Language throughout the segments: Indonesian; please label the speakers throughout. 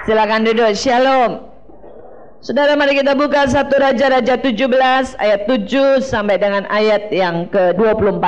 Speaker 1: Silakan duduk. Shalom. Saudara, mari kita buka 1 Raja-Raja 17 ayat 7 sampai dengan ayat yang ke-24.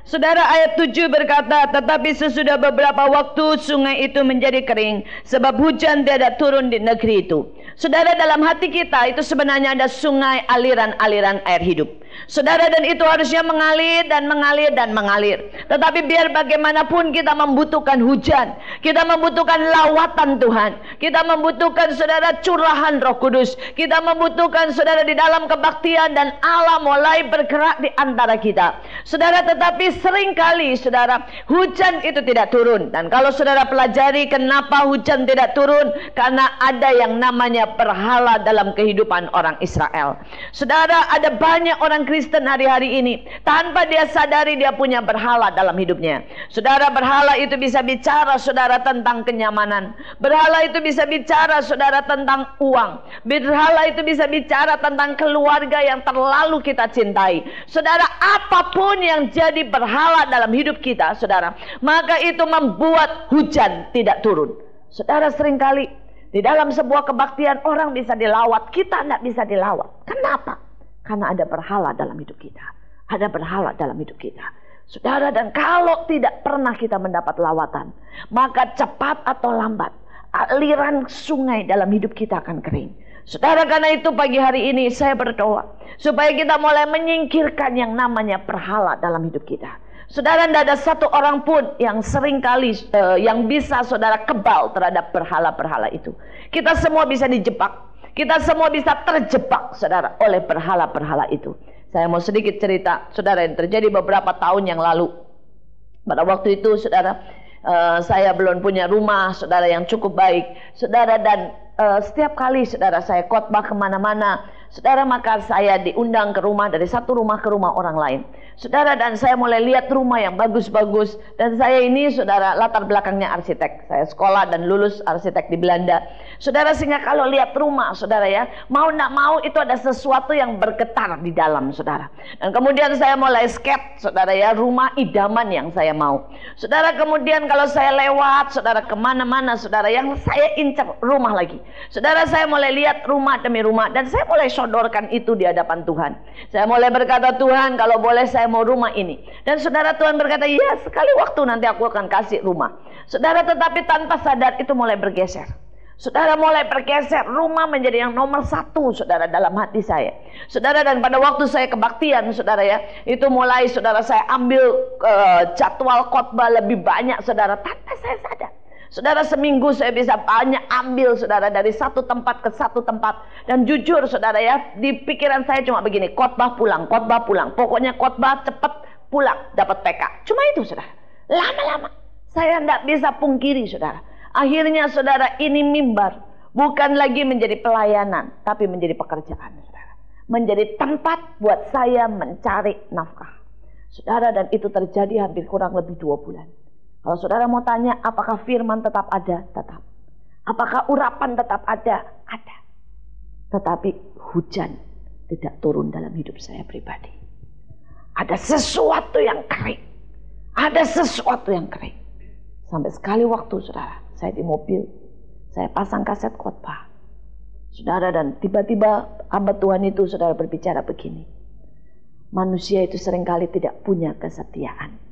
Speaker 1: Saudara, ayat 7 berkata, tetapi sesudah beberapa waktu sungai itu menjadi kering, sebab hujan tidak turun di negeri itu. Saudara, dalam hati kita itu sebenarnya ada sungai, aliran-aliran air hidup. Saudara, dan itu harusnya mengalir dan mengalir dan mengalir. Tetapi biar bagaimanapun kita membutuhkan hujan, kita membutuhkan lawatan Tuhan, kita membutuhkan saudara curahan Roh Kudus, kita membutuhkan saudara di dalam kebaktian, dan Allah mulai bergerak di antara kita. Saudara, tetapi seringkali saudara hujan itu tidak turun. Dan kalau saudara pelajari kenapa hujan tidak turun, karena ada yang namanya berhala dalam kehidupan orang Israel. Saudara, ada banyak orang Kristen hari-hari ini tanpa dia sadari dia punya berhala dalam hidupnya. Saudara, berhala itu bisa bicara saudara tentang kenyamanan. Berhala itu bisa bicara saudara tentang uang. Berhala itu bisa bicara tentang keluarga yang terlalu kita cintai. Saudara, apapun yang jadi berhala dalam hidup kita, saudara, maka itu membuat hujan tidak turun. Saudara, seringkali di dalam sebuah kebaktian orang bisa dilawat, kita tidak bisa dilawat. Kenapa? Karena ada berhala dalam hidup kita. Ada berhala dalam hidup kita. Saudara, dan kalau tidak pernah kita mendapat lawatan, maka cepat atau lambat aliran sungai dalam hidup kita akan kering. Saudara, karena itu pagi hari ini saya berdoa supaya kita mulai menyingkirkan yang namanya berhala dalam hidup kita. Saudara, tidak ada satu orang pun yang seringkali yang bisa saudara kebal terhadap berhala-berhala itu. Kita semua bisa dijebak. Kita semua bisa terjebak saudara oleh berhala-berhala itu. Saya mau sedikit cerita saudara yang terjadi beberapa tahun yang lalu. Pada waktu itu saudara, saya belum punya rumah saudara yang cukup baik. Saudara, dan setiap kali saudara saya khotbah kemana-mana, saudara, maka saya diundang ke rumah, dari satu rumah ke rumah orang lain. Saudara, dan saya mulai lihat rumah yang bagus-bagus. Dan saya ini saudara latar belakangnya arsitek. Saya sekolah dan lulus arsitek di Belanda. Saudara, sehingga kalau lihat rumah saudara ya, mau tidak mau itu ada sesuatu yang bergetar di dalam saudara. Dan kemudian saya mulai sketch saudara ya, rumah idaman yang saya mau. Saudara, kemudian kalau saya lewat saudara kemana-mana saudara, yang saya incar rumah lagi. Saudara, saya mulai lihat rumah demi rumah. Dan saya mulai sodorkan itu di hadapan Tuhan. Saya mulai berkata, Tuhan kalau boleh saya mau rumah ini. Dan saudara, Tuhan berkata, ya sekali waktu nanti aku akan kasih rumah. Saudara, tetapi tanpa sadar itu mulai bergeser. Saudara, mulai bergeser, rumah menjadi yang nomor satu saudara dalam hati saya. Saudara, dan pada waktu saya kebaktian saudara ya, itu mulai saudara saya ambil jadwal khotbah lebih banyak saudara, tanpa saya sadar. Saudara, seminggu saya bisa banyak ambil saudara dari satu tempat ke satu tempat. Dan jujur saudara ya, di pikiran saya cuma begini, khotbah pulang, khotbah pulang. Pokoknya khotbah cepat pulang, dapat PK. Cuma itu saudara. Lama-lama saya tidak bisa pungkiri saudara. Akhirnya saudara, ini mimbar bukan lagi menjadi pelayanan, tapi menjadi pekerjaan saudara. Menjadi tempat buat saya mencari nafkah. Saudara, dan itu terjadi hampir kurang lebih 2 bulan. Kalau saudara mau tanya, apakah firman tetap ada? Tetap. Apakah urapan tetap ada? Ada. Tetapi hujan tidak turun dalam hidup saya pribadi. Ada sesuatu yang kering. Ada sesuatu yang kering. Sampai sekali waktu saudara, saya di mobil, saya pasang kaset khotbah. Saudara, dan tiba-tiba hamba Tuhan itu saudara berbicara begini. Manusia itu seringkali tidak punya kesetiaan.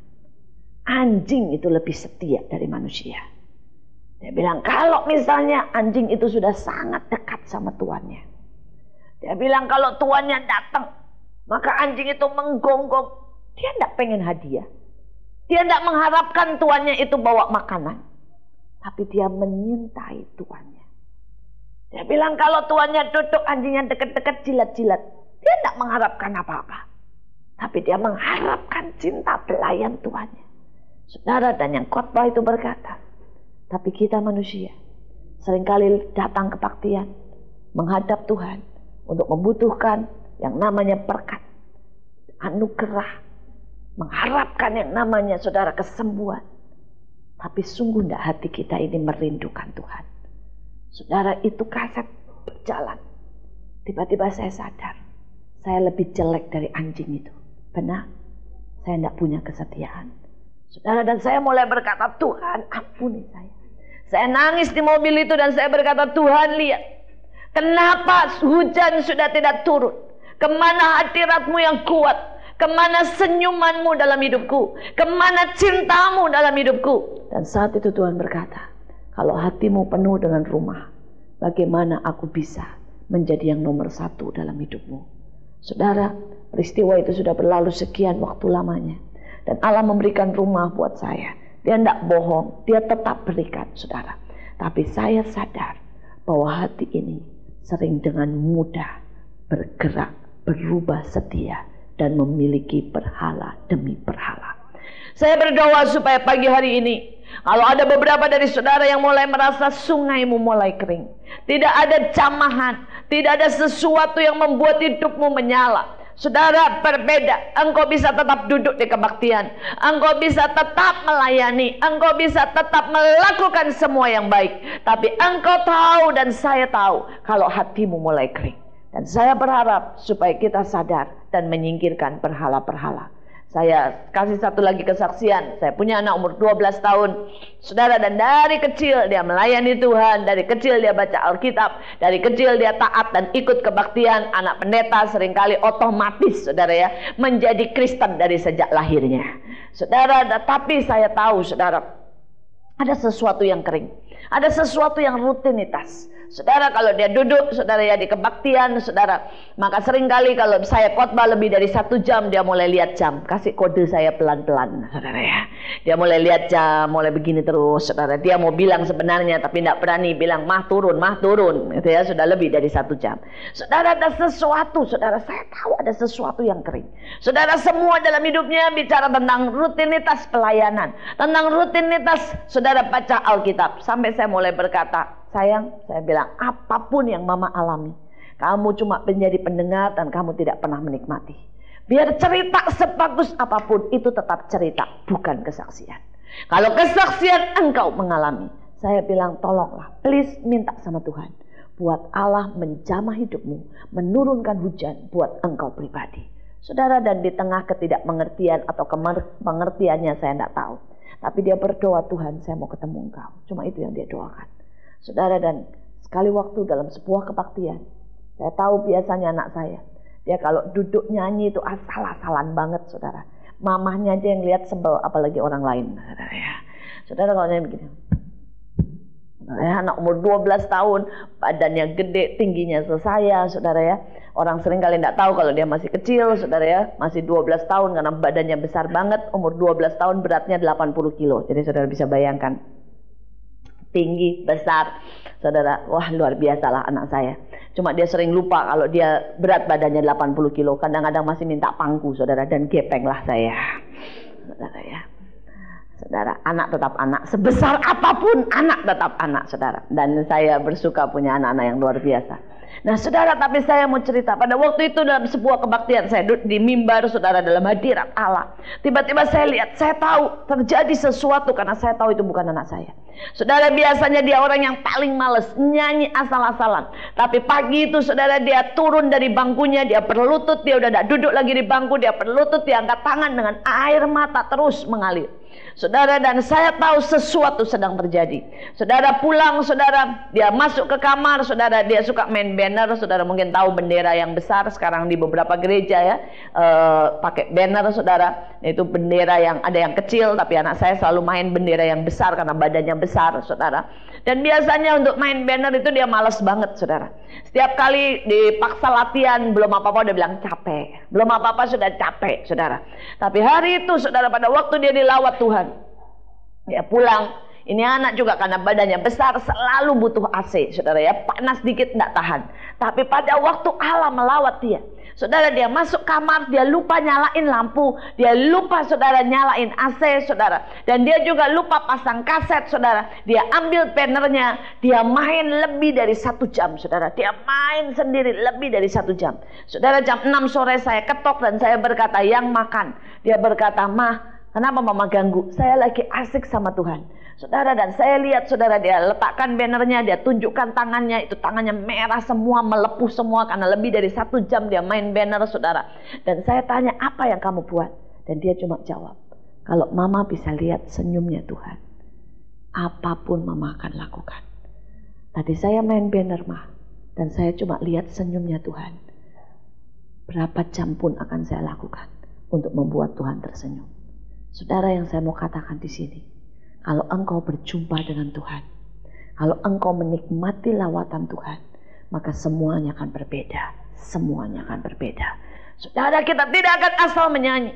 Speaker 1: Anjing itu lebih setia dari manusia. Dia bilang kalau misalnya anjing itu sudah sangat dekat sama tuannya. Dia bilang kalau tuannya datang, maka anjing itu menggonggong. Dia tidak pengen hadiah. Dia tidak mengharapkan tuannya itu bawa makanan. Tapi dia menyintai tuannya. Dia bilang kalau tuannya duduk, anjingnya dekat-dekat jilat-jilat. Dia tidak mengharapkan apa-apa. Tapi dia mengharapkan cinta pelayan tuannya. Saudara, dan yang khotbah itu berkata, tapi kita manusia seringkali datang ke kebaktian, menghadap Tuhan untuk membutuhkan yang namanya berkat, anugerah, mengharapkan yang namanya saudara kesembuhan. Tapi sungguh tidak hati kita ini merindukan Tuhan. Saudara, itu kaset berjalan. Tiba-tiba saya sadar, saya lebih jelek dari anjing itu. Benar, saya tidak punya kesetiaan. Saudara, dan saya mulai berkata, Tuhan ampuni saya. Saya nangis di mobil itu dan saya berkata, Tuhan lihat, kenapa hujan sudah tidak turun? Kemana hadirat-Mu yang kuat? Kemana senyuman-Mu dalam hidupku? Kemana cinta-Mu dalam hidupku? Dan saat itu Tuhan berkata, kalau hatimu penuh dengan rumah, bagaimana aku bisa menjadi yang nomor satu dalam hidupmu? Saudara, peristiwa itu sudah berlalu sekian waktu lamanya. Dan Allah memberikan rumah buat saya. Dia tidak bohong, dia tetap berikan, saudara. Tapi saya sadar bahwa hati ini sering dengan mudah bergerak, berubah setia, dan memiliki berhala demi berhala. Saya berdoa supaya pagi hari ini, kalau ada beberapa dari saudara yang mulai merasa sungaimu mulai kering, tidak ada jamahan, tidak ada sesuatu yang membuat hidupmu menyala. Saudara, berbeda. Engkau bisa tetap duduk di kebaktian. Engkau bisa tetap melayani. Engkau bisa tetap melakukan semua yang baik. Tapi engkau tahu dan saya tahu kalau hatimu mulai kering. Dan saya berharap supaya kita sadar dan menyingkirkan berhala-berhala. Saya kasih satu lagi kesaksian. Saya punya anak umur 12 tahun. Saudara, dan dari kecil dia melayani Tuhan. Dari kecil dia baca Alkitab. Dari kecil dia taat dan ikut kebaktian. Anak pendeta seringkali otomatis, saudara ya, menjadi Kristen dari sejak lahirnya. Saudara, tapi saya tahu, saudara, ada sesuatu yang kering. Ada sesuatu yang rutinitas. Saudara, kalau dia duduk, saudara ya, di kebaktian, saudara, maka seringkali kalau saya khotbah lebih dari 1 jam, dia mulai lihat jam. Kasih kode saya pelan-pelan, saudara ya. Dia mulai lihat jam, mulai begini terus, saudara. Dia mau bilang sebenarnya, tapi tidak berani bilang, mah turun, gitu ya. Sudah lebih dari 1 jam. Saudara, ada sesuatu, saudara, saya tahu ada sesuatu yang kering. Saudara, semua dalam hidupnya bicara tentang rutinitas pelayanan, tentang rutinitas, saudara, baca Alkitab. Sampai saya mulai berkata, sayang, saya bilang, apapun yang mama alami, kamu cuma menjadi pendengar dan kamu tidak pernah menikmati. Biar cerita sebagus apapun, itu tetap cerita, bukan kesaksian. Kalau kesaksian engkau mengalami, saya bilang tolonglah, please minta sama Tuhan, buat Allah menjamah hidupmu, menurunkan hujan buat engkau pribadi. Saudara, dan di tengah ketidakmengertian atau pengertiannya saya tidak tahu. Tapi dia berdoa, Tuhan saya mau ketemu engkau. Cuma itu yang dia doakan. Saudara, dan sekali waktu dalam sebuah kebaktian, saya tahu biasanya anak saya, dia kalau duduk nyanyi itu asal-asalan banget, saudara. Mamahnya aja yang lihat sebel, apalagi orang lain, saudara ya. Saudara, kalau nyanyi begini, ya, anak umur 12 tahun, badannya gede, tingginya sesaya, saudara ya. Orang sering kali tidak tahu kalau dia masih kecil, saudara ya. Masih 12 tahun karena badannya besar banget. Umur 12 tahun beratnya 80 kilo. Jadi saudara bisa bayangkan. Tinggi, besar, saudara. Wah, luar biasa lah anak saya. Cuma dia sering lupa kalau dia berat badannya 80 kilo. Kadang-kadang masih minta pangku, saudara. Dan gepeng lah saya, saudara ya. Saudara, anak tetap anak. Sebesar apapun, anak tetap anak, saudara. Dan saya bersuka punya anak-anak yang luar biasa. Nah, saudara, tapi saya mau cerita. Pada waktu itu dalam sebuah kebaktian, saya duduk di mimbar, saudara, dalam hadirat Allah. Tiba-tiba saya lihat, saya tahu terjadi sesuatu karena saya tahu itu bukan anak saya. Saudara, biasanya dia orang yang paling males, nyanyi asal-asalan. Tapi pagi itu, saudara, dia turun dari bangkunya, dia berlutut, dia udah tidak duduk lagi di bangku, dia berlutut, dia angkat tangan dengan air mata terus mengalir. Saudara, dan saya tahu sesuatu sedang terjadi. Saudara pulang, saudara, dia masuk ke kamar, saudara, dia suka main banner, saudara mungkin tahu bendera yang besar sekarang di beberapa gereja ya, pakai banner, saudara. Itu bendera yang ada yang kecil, tapi anak saya selalu main bendera yang besar karena badannya besar, saudara. Dan biasanya untuk main banner itu dia malas banget, saudara. Setiap kali dipaksa latihan, belum apa-apa udah bilang capek. Belum apa-apa sudah capek, saudara. Tapi hari itu, saudara, pada waktu dia dilawat Tuhan, dia pulang. Ini anak juga karena badannya besar selalu butuh AC, saudara ya. Panas dikit tidak tahan. Tapi pada waktu Allah melawat dia, saudara, dia masuk kamar, dia lupa nyalain lampu, dia lupa, saudara, nyalain AC, saudara. Dan dia juga lupa pasang kaset, saudara. Dia ambil bannernya, dia main lebih dari 1 jam, saudara. Dia main sendiri lebih dari 1 jam. Saudara, jam 6 sore saya ketok dan saya berkata, yang makan. Dia berkata, Mah, kenapa mama ganggu? Saya lagi asik sama Tuhan. Saudara, dan saya lihat, saudara, dia letakkan bannernya, dia tunjukkan tangannya, itu tangannya merah semua, melepuh semua karena lebih dari 1 jam dia main banner, saudara. Dan saya tanya, apa yang kamu buat? Dan dia cuma jawab, kalau mama bisa lihat senyumnya Tuhan, Apapun mama akan lakukan. Tadi saya main banner mah, dan saya cuma lihat senyumnya Tuhan. Berapa jam pun akan saya lakukan untuk membuat Tuhan tersenyum. Saudara, yang saya mau katakan di sini, kalau engkau berjumpa dengan Tuhan, kalau engkau menikmati lawatan Tuhan, maka semuanya akan berbeda. Semuanya akan berbeda. Saudara, kita tidak akan asal menyanyi.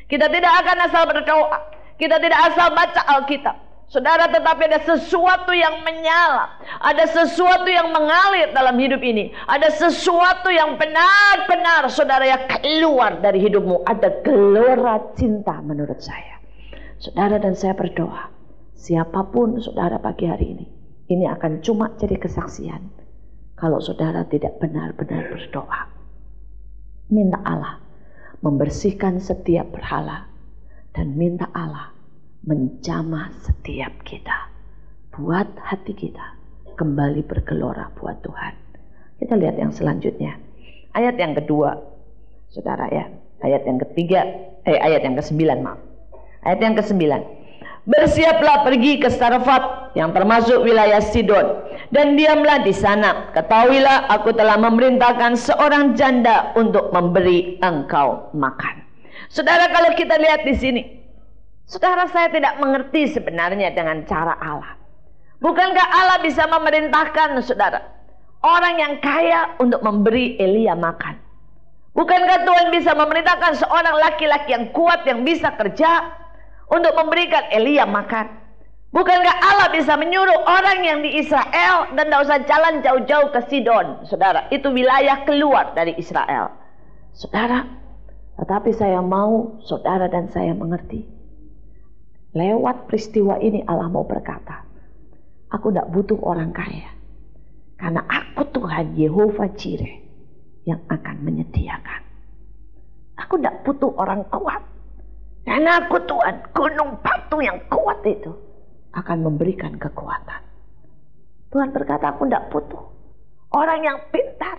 Speaker 1: Kita tidak akan asal berdoa. Kita tidak asal baca Alkitab. Saudara, tetapi ada sesuatu yang menyala. Ada sesuatu yang mengalir dalam hidup ini. Ada sesuatu yang benar-benar saudara yang keluar dari hidupmu. Ada gelora cinta menurut saya. Saudara, dan saya berdoa, siapapun saudara pagi hari ini akan cuma jadi kesaksian kalau saudara tidak benar-benar berdoa. Minta Allah membersihkan setiap berhala, dan minta Allah menjamah setiap kita, buat hati kita kembali bergelora buat Tuhan. Kita lihat yang selanjutnya, ayat yang kedua, saudara ya, ayat yang ketiga, ayat yang ke-9 maaf, ayat yang ke-9. Bersiaplah pergi ke Sarfat yang termasuk wilayah Sidon, dan diamlah di sana. Ketahuilah, aku telah memerintahkan seorang janda untuk memberi engkau makan. Saudara, kalau kita lihat di sini, saudara, saya tidak mengerti sebenarnya dengan cara Allah. Bukankah Allah bisa memerintahkan saudara, orang yang kaya untuk memberi Elia makan? Bukankah Tuhan bisa memerintahkan seorang laki-laki yang kuat yang bisa kerja untuk memberikan Elia makan? Bukankah Allah bisa menyuruh orang yang di Israel dan tidak usah jalan jauh-jauh ke Sidon, saudara? Itu wilayah keluar dari Israel. Saudara, tetapi saya mau saudara dan saya mengerti. Lewat peristiwa ini Allah mau berkata, aku tidak butuh orang kaya, karena aku Tuhan Yehovah Jireh yang akan menyediakan. Aku tidak butuh orang kuat, karena aku Tuhan, gunung batu yang kuat itu akan memberikan kekuatan. Tuhan berkata, aku tidak butuh orang yang pintar,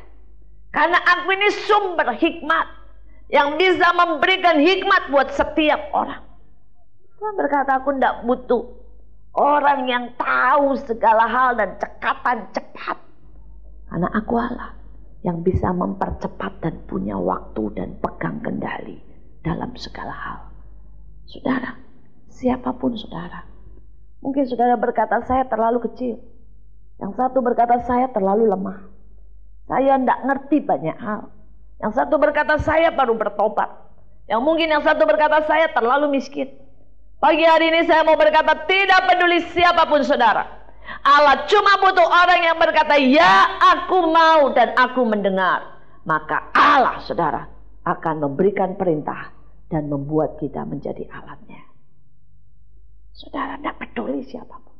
Speaker 1: karena aku ini sumber hikmat yang bisa memberikan hikmat buat setiap orang. Tuhan berkata, aku tidak butuh orang yang tahu segala hal dan cekatan cepat, karena aku Allah yang bisa mempercepat dan punya waktu dan pegang kendali dalam segala hal. Saudara, siapapun saudara, mungkin saudara berkata, saya terlalu kecil. Yang satu berkata, saya terlalu lemah, saya tidak ngerti banyak hal. Yang satu berkata, saya baru bertobat. Yang mungkin yang satu berkata, saya terlalu miskin. Pagi hari ini saya mau berkata, tidak peduli siapapun saudara, Allah cuma butuh orang yang berkata, ya aku mau dan aku mendengar. Maka Allah saudara akan memberikan perintah dan membuat kita menjadi alatnya. Saudara, tidak peduli siapapun.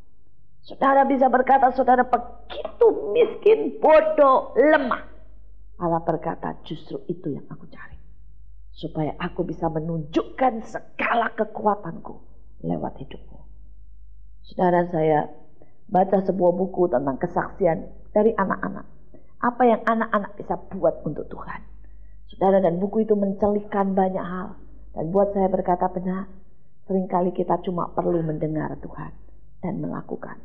Speaker 1: Saudara bisa berkata, saudara begitu miskin, bodoh, lemah. Allah berkata, justru itu yang aku cari, supaya aku bisa menunjukkan segala kekuatanku lewat hidupmu. Saudara, saya baca sebuah buku tentang kesaksian dari anak-anak. Apa yang anak-anak bisa buat untuk Tuhan. Saudara, dan buku itu mencelihkan banyak hal. Dan buat saya berkata, benar, seringkali kita cuma perlu mendengar Tuhan dan melakukan.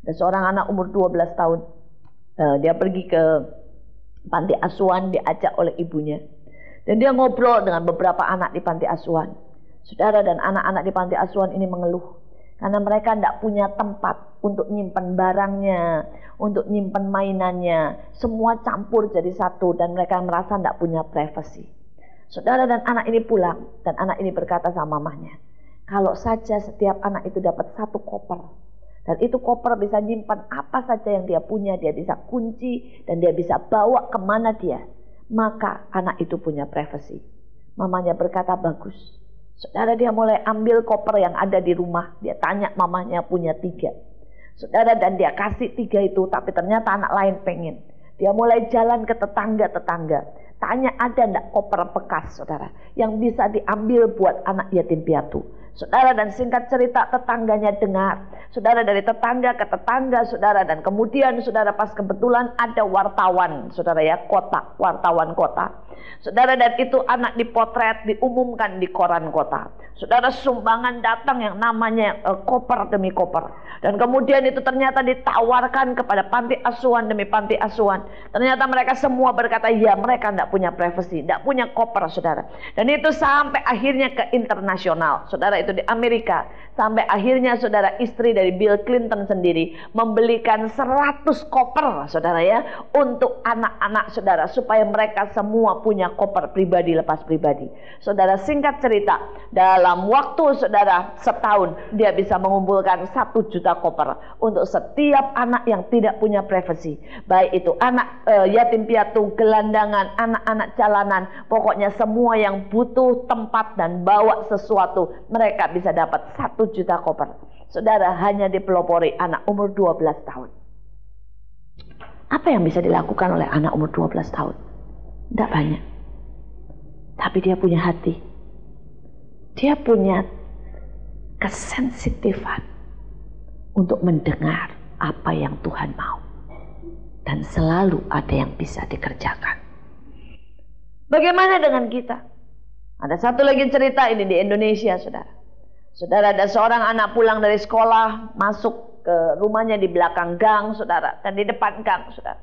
Speaker 1: Ada seorang anak umur 12 tahun, dia pergi ke panti asuhan, diajak oleh ibunya. Dan dia ngobrol dengan beberapa anak di panti asuhan. Saudara, dan anak-anak di panti asuhan ini mengeluh karena mereka tidak punya tempat untuk nyimpen barangnya, untuk nyimpen mainannya. Semua campur jadi satu dan mereka merasa tidak punya privasi. Saudara, dan anak ini pulang dan anak ini berkata sama mamahnya, kalau saja setiap anak itu dapat satu koper, dan itu koper bisa nyimpan apa saja yang dia punya, dia bisa kunci dan dia bisa bawa kemana dia, maka anak itu punya privasi. Mamanya berkata, bagus. Saudara, dia mulai ambil koper yang ada di rumah. Dia tanya mamanya punya 3. Saudara, dan dia kasih 3 itu, tapi ternyata anak lain pengen. Dia mulai jalan ke tetangga-tetangga. Tanya ada enggak koper bekas, saudara, yang bisa diambil buat anak yatim piatu. Saudara, dan singkat cerita tetangganya dengar. Saudara, dari tetangga ke tetangga, saudara, dan kemudian saudara pas kebetulan ada wartawan, saudara ya, kota, wartawan kota. Saudara, dan itu anak dipotret, diumumkan di koran kota. Saudara, sumbangan datang yang namanya koper demi koper. Dan kemudian itu ternyata ditawarkan kepada panti asuhan demi panti asuhan. Ternyata mereka semua berkata, ya mereka tidak punya privasi, tidak punya koper, saudara. Dan itu sampai akhirnya ke internasional, saudara, itu di Amerika. Sampai akhirnya saudara, istri dari Bill Clinton sendiri membelikan 100 koper, saudara ya, untuk anak-anak saudara, supaya mereka semua punya koper pribadi, lepas pribadi. Saudara, singkat cerita, dalam waktu saudara setahun dia bisa mengumpulkan 1 juta koper untuk setiap anak yang tidak punya privasi, baik itu anak yatim piatu, gelandangan, anak-anak jalanan, pokoknya semua yang butuh tempat dan bawa sesuatu, mereka bisa dapat 1 juta koper. Saudara, hanya dipelopori anak umur 12 tahun. Apa yang bisa dilakukan oleh anak umur 12 tahun? Tidak banyak. Tapi dia punya hati. Dia punya kesensitifan untuk mendengar apa yang Tuhan mau. Dan selalu ada yang bisa dikerjakan. Bagaimana dengan kita? Ada satu lagi cerita ini di Indonesia, saudara. Saudara, ada seorang anak pulang dari sekolah, masuk ke rumahnya di belakang gang, saudara, dan di depan gang, saudara.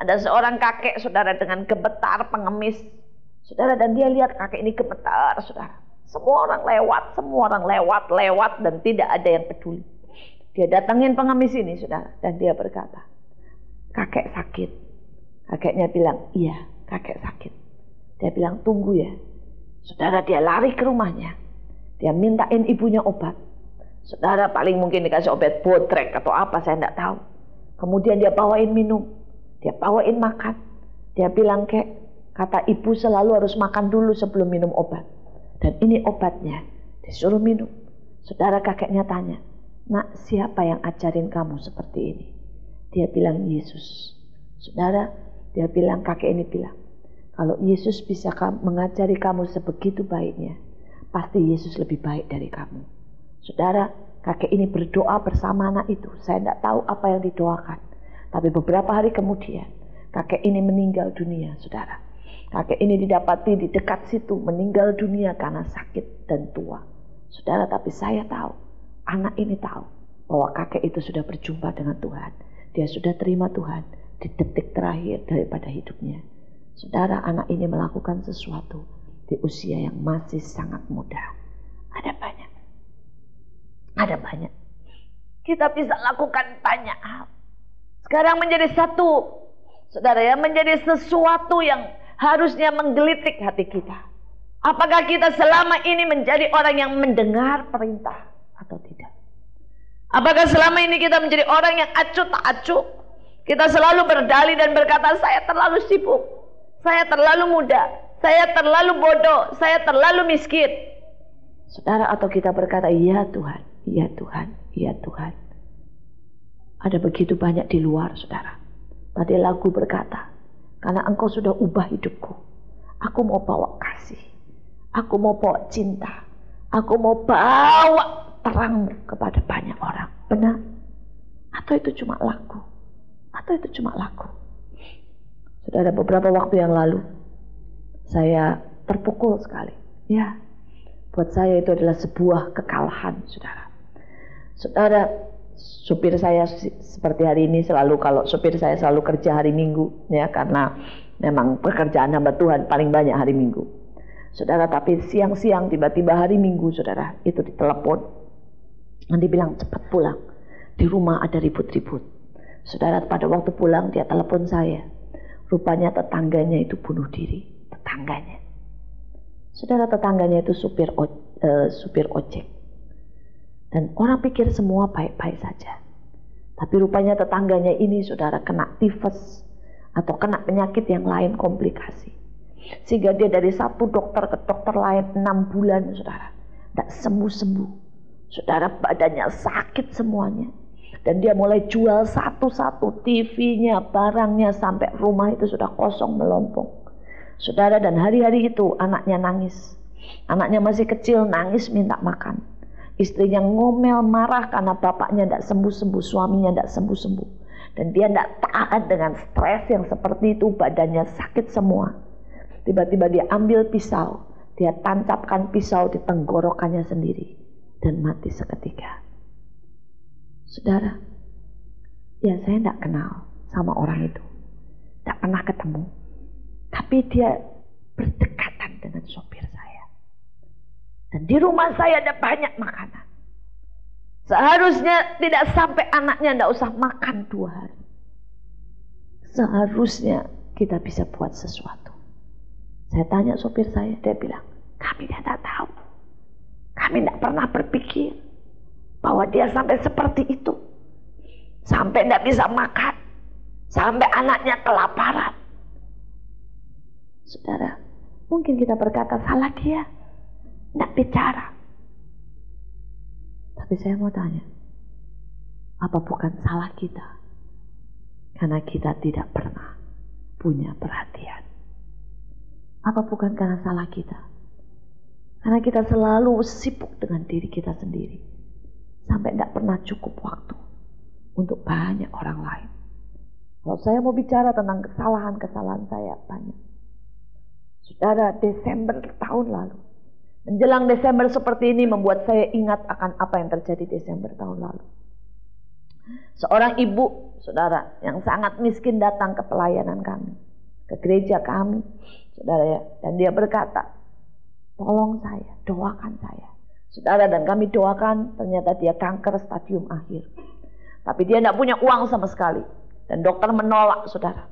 Speaker 1: Ada seorang kakek, saudara, dengan gemetar pengemis, saudara, dan dia lihat kakek ini gemetar, saudara. Semua orang lewat, dan tidak ada yang peduli. Dia datangin pengemis ini, saudara, dan dia berkata, kakek sakit. Kakeknya bilang, iya, kakek sakit. Dia bilang, tunggu ya. Saudara, dia lari ke rumahnya. Dia mintain ibunya obat. Saudara, paling mungkin dikasih obat botrek atau apa, saya tidak tahu. Kemudian dia bawain minum. Dia bawain makan. Dia bilang, kata ibu selalu harus makan dulu sebelum minum obat. Dan ini obatnya. Disuruh minum. Saudara, kakeknya tanya, nak, siapa yang ajarin kamu seperti ini? Dia bilang, Yesus. Saudara, dia bilang, kakek ini bilang, kalau Yesus bisa mengajari kamu sebegitu baiknya, pasti Yesus lebih baik dari kamu. Saudara, kakek ini berdoa bersama anak itu. Saya tidak tahu apa yang didoakan. Tapi beberapa hari kemudian, kakek ini meninggal dunia, saudara. Kakek ini didapati di dekat situ, meninggal dunia karena sakit dan tua. Saudara, tapi saya tahu, anak ini tahu bahwa kakek itu sudah berjumpa dengan Tuhan. Dia sudah terima Tuhan di detik terakhir daripada hidupnya. Saudara, anak ini melakukan sesuatu di usia yang masih sangat muda. Ada banyak. Ada banyak. Kita bisa lakukan banyak hal. Sekarang menjadi satu, saudara ya, menjadi sesuatu yang harusnya menggelitik hati kita. Apakah kita selama ini menjadi orang yang mendengar perintah atau tidak? Apakah selama ini kita menjadi orang yang acuh tak acuh? Kita selalu berdalih dan berkata, saya terlalu sibuk, saya terlalu muda, saya terlalu bodoh, saya terlalu miskin. Saudara, atau kita berkata, ya Tuhan, ya Tuhan, ya Tuhan. Ada begitu banyak di luar, saudara. Tadi lagu berkata, karena engkau sudah ubah hidupku, aku mau bawa kasih, aku mau bawa cinta, aku mau bawa terang kepada banyak orang. Benar? Atau itu cuma lagu? Atau itu cuma lagu? Saudara, beberapa waktu yang lalu saya terpukul sekali. Ya, buat saya itu adalah sebuah kekalahan, saudara. Saudara, supir saya seperti hari ini selalu, kalau supir saya selalu kerja hari Minggu, ya, karena memang pekerjaan hamba Tuhan paling banyak hari Minggu. Saudara, tapi siang-siang tiba-tiba hari Minggu, saudara, itu ditelepon. Nanti bilang cepat pulang, di rumah ada ribut-ribut. Saudara, pada waktu pulang dia telepon saya. Rupanya tetangganya itu bunuh diri. Tetangganya. Saudara, tetangganya itu supir ojek. Dan orang pikir semua baik-baik saja. Tapi rupanya tetangganya ini, saudara, kena tifus atau kena penyakit yang lain, komplikasi. Sehingga dia dari satu dokter ke dokter lain 6 bulan, saudara, tidak sembuh-sembuh. Saudara, badannya sakit semuanya. Dan dia mulai jual satu-satu, TV-nya, barangnya, sampai rumah itu sudah kosong melompong. Saudara, dan hari-hari itu anaknya nangis. Anaknya masih kecil, nangis minta makan. Istrinya ngomel, marah karena bapaknya tidak sembuh-sembuh, suaminya tidak sembuh-sembuh. Dan dia tidak tahan dengan stres yang seperti itu, badannya sakit semua. Tiba-tiba dia ambil pisau, dia tancapkan pisau di tenggorokannya sendiri dan mati seketika. Saudara, ya saya tidak kenal sama orang itu, tidak pernah ketemu. Tapi dia berdekatan dengan sopir saya. Dan di rumah saya ada banyak makanan. Seharusnya tidak sampai anaknya tidak usah makan 2 hari. Seharusnya kita bisa buat sesuatu. Saya tanya sopir saya, dia bilang, kami tidak tahu. Kami tidak pernah berpikir bahwa dia sampai seperti itu. Sampai tidak bisa makan. Sampai anaknya kelaparan. Saudara, mungkin kita berkata salah dia. Tidak bicara. Tapi saya mau tanya, apa bukan salah kita? Karena kita tidak pernah punya perhatian. Apa bukan karena salah kita? Karena kita selalu sibuk dengan diri kita sendiri. Sampai tidak pernah cukup waktu untuk banyak orang lain. Kalau saya mau bicara tentang kesalahan-kesalahan saya banyak. Saudara, Desember tahun lalu, menjelang Desember seperti ini membuat saya ingat akan apa yang terjadi Desember tahun lalu. Seorang ibu, saudara, yang sangat miskin datang ke pelayanan kami, ke gereja kami, saudara ya, dan dia berkata, tolong saya, doakan saya. Saudara, dan kami doakan, ternyata dia kanker stadium akhir. Tapi dia tidak punya uang sama sekali, dan dokter menolak, saudara.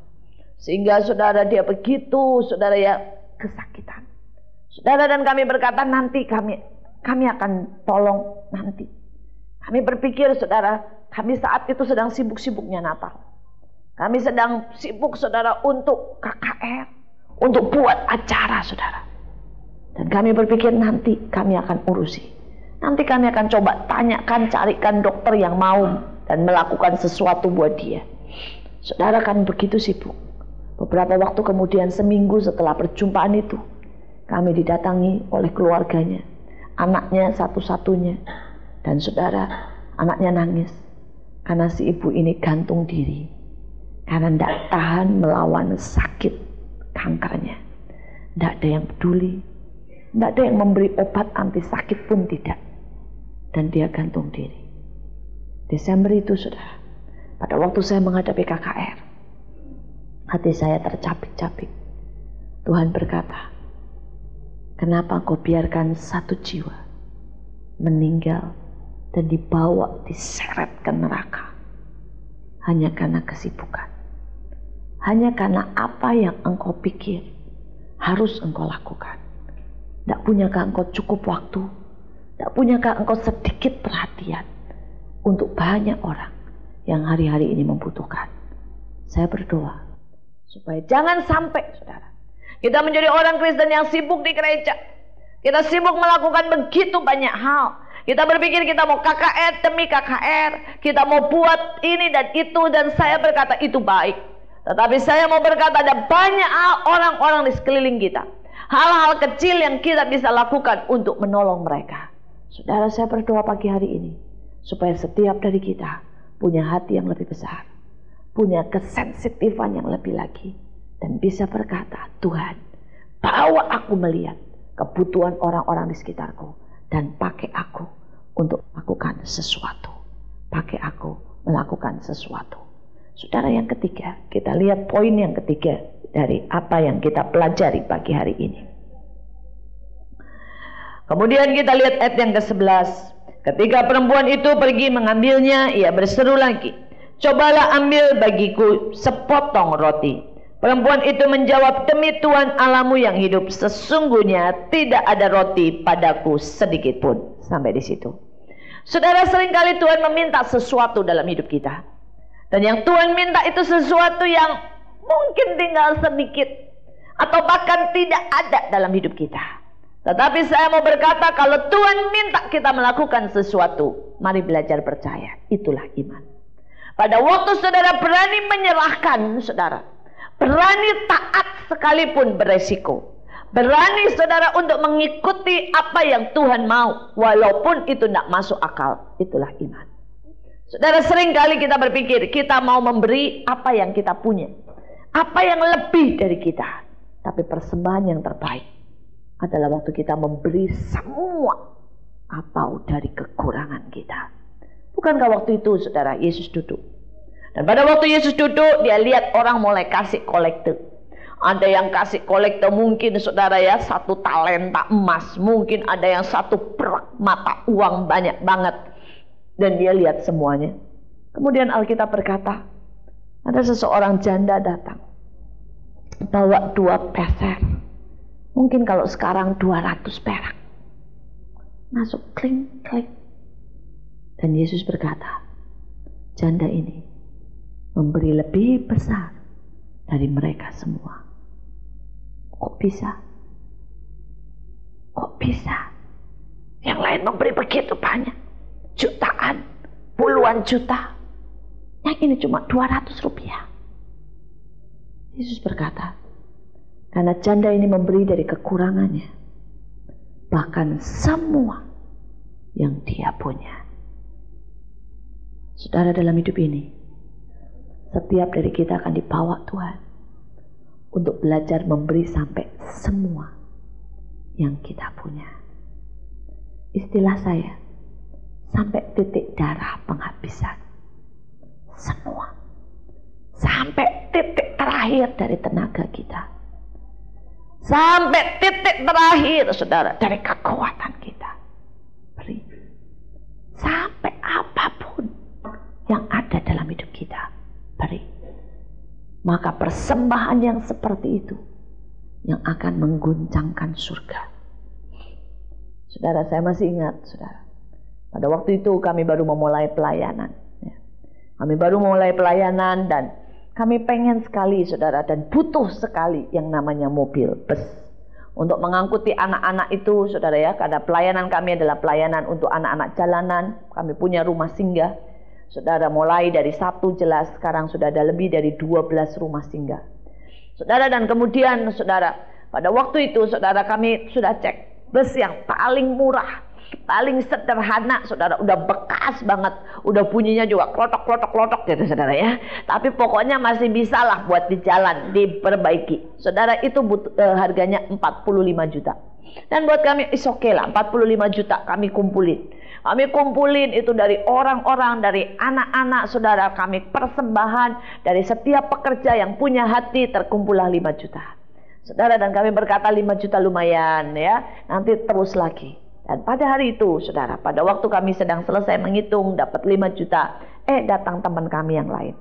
Speaker 1: Sehingga saudara dia begitu, saudara ya, kesakitan. Saudara, dan kami berkata nanti kami akan tolong nanti. Kami berpikir, saudara, kami saat itu sedang sibuk-sibuknya Natal. Kami sedang sibuk, saudara, untuk KKR, untuk buat acara, saudara. Dan kami berpikir nanti kami akan urusi. Nanti kami akan coba tanyakan, carikan dokter yang mau dan melakukan sesuatu buat dia. Saudara, kami begitu sibuk. Beberapa waktu kemudian, seminggu setelah perjumpaan itu, kami didatangi oleh keluarganya, anaknya satu-satunya. Dan saudara, anaknya nangis karena si ibu ini gantung diri. Karena tidak tahan melawan sakit kankernya. Tidak ada yang peduli, tidak ada yang memberi obat anti sakit pun tidak. Dan dia gantung diri. Desember itu, saudara, pada waktu saya menghadapi KKR, hati saya tercapik-capik. Tuhan berkata, kenapa kau biarkan satu jiwa meninggal dan dibawa, diseret ke neraka hanya karena kesibukan, hanya karena apa yang engkau pikir harus engkau lakukan? Tidak punyakah engkau cukup waktu? Tidak punyakah engkau sedikit perhatian untuk banyak orang yang hari-hari ini membutuhkan? Saya berdoa supaya jangan sampai, saudara, kita menjadi orang Kristen yang sibuk di gereja. Kita sibuk melakukan begitu banyak hal. Kita berpikir kita mau KKR demi KKR. Kita mau buat ini dan itu. Dan saya berkata itu baik. Tetapi saya mau berkata ada banyak orang-orang di sekeliling kita. Hal-hal kecil yang kita bisa lakukan untuk menolong mereka. Saudara, saya berdoa pagi hari ini supaya setiap dari kita punya hati yang lebih besar. Punya kesensitifan yang lebih lagi. Dan bisa berkata, Tuhan, bawa aku melihat kebutuhan orang-orang di sekitarku. Dan pakai aku untuk melakukan sesuatu. Pakai aku melakukan sesuatu. Saudara, yang ketiga, kita lihat poin yang ketiga dari apa yang kita pelajari pagi hari ini. Kemudian kita lihat ayat yang ke-11. Ketika perempuan itu pergi mengambilnya, ia berseru lagi, cobalah ambil bagiku sepotong roti. Perempuan itu menjawab, demi Tuhan Allahmu yang hidup, sesungguhnya tidak ada roti padaku sedikit pun. Sampai di situ. Saudara, seringkali Tuhan meminta sesuatu dalam hidup kita. Dan yang Tuhan minta itu sesuatu yang mungkin tinggal sedikit. Atau bahkan tidak ada dalam hidup kita. Tetapi saya mau berkata, kalau Tuhan minta kita melakukan sesuatu, mari belajar percaya. Itulah iman. Pada waktu saudara berani menyerahkan, saudara, berani taat sekalipun beresiko, Berani saudara untuk mengikuti apa yang Tuhan mau, walaupun itu tidak masuk akal. Itulah iman. Saudara, sering kali kita berpikir kita mau memberi apa yang kita punya, apa yang lebih dari kita. Tapi persembahan yang terbaik adalah waktu kita memberi semua atau dari kekurangan kita. Bukankah waktu itu saudara Yesus duduk? Dan pada waktu Yesus duduk, dia lihat orang mulai kasih kolekte. Ada yang kasih kolektor mungkin saudara ya 1 talenta emas. Mungkin ada yang 1 perak mata uang banyak banget. Dan dia lihat semuanya. Kemudian Alkitab berkata, ada seseorang janda datang, bawa 2 peser. Mungkin kalau sekarang 200 perak. Masuk kling kling. Dan Yesus berkata, janda ini memberi lebih besar dari mereka semua. Kok bisa? Kok bisa? Yang lain memberi begitu banyak, jutaan, puluhan juta. Yang ini cuma 200 rupiah. Yesus berkata, karena janda ini memberi dari kekurangannya, bahkan semua yang dia punya. Saudara, dalam hidup ini, setiap dari kita akan dibawa Tuhan untuk belajar memberi sampai semua yang kita punya. Istilah saya, sampai titik darah penghabisan. Semua. Sampai titik terakhir dari tenaga kita. Sampai titik terakhir, saudara, dari kekuatan kita. Beri. Sampai apapun yang ada dalam hidup kita, beri. Maka persembahan yang seperti itu yang akan mengguncangkan surga. Saudara, saya masih ingat, saudara. Pada waktu itu kami baru memulai pelayanan. Kami baru memulai pelayanan dan kami pengen sekali, saudara, dan butuh sekali yang namanya mobil, bus. Untuk mengangkuti anak-anak itu, saudara ya, karena pelayanan kami adalah pelayanan untuk anak-anak jalanan. Kami punya rumah singgah. Saudara, mulai dari 1 jelas, sekarang sudah ada lebih dari 12 rumah singgah. Saudara, dan kemudian saudara, pada waktu itu saudara kami sudah cek bus yang paling murah, paling sederhana, saudara, udah bekas banget, udah bunyinya juga klotok gitu saudara ya. Tapi pokoknya masih bisa lah buat di jalan, diperbaiki. Saudara, itu harganya 45 juta. Dan buat kami is okay lah, 45 juta kami kumpulin. Kami kumpulin itu dari orang-orang, dari anak-anak saudara, kami persembahan dari setiap pekerja yang punya hati, terkumpullah 5 juta. Saudara, dan kami berkata 5 juta lumayan ya, nanti terus lagi. Dan pada hari itu saudara, pada waktu kami sedang selesai menghitung dapat 5 juta, datang teman kami yang lain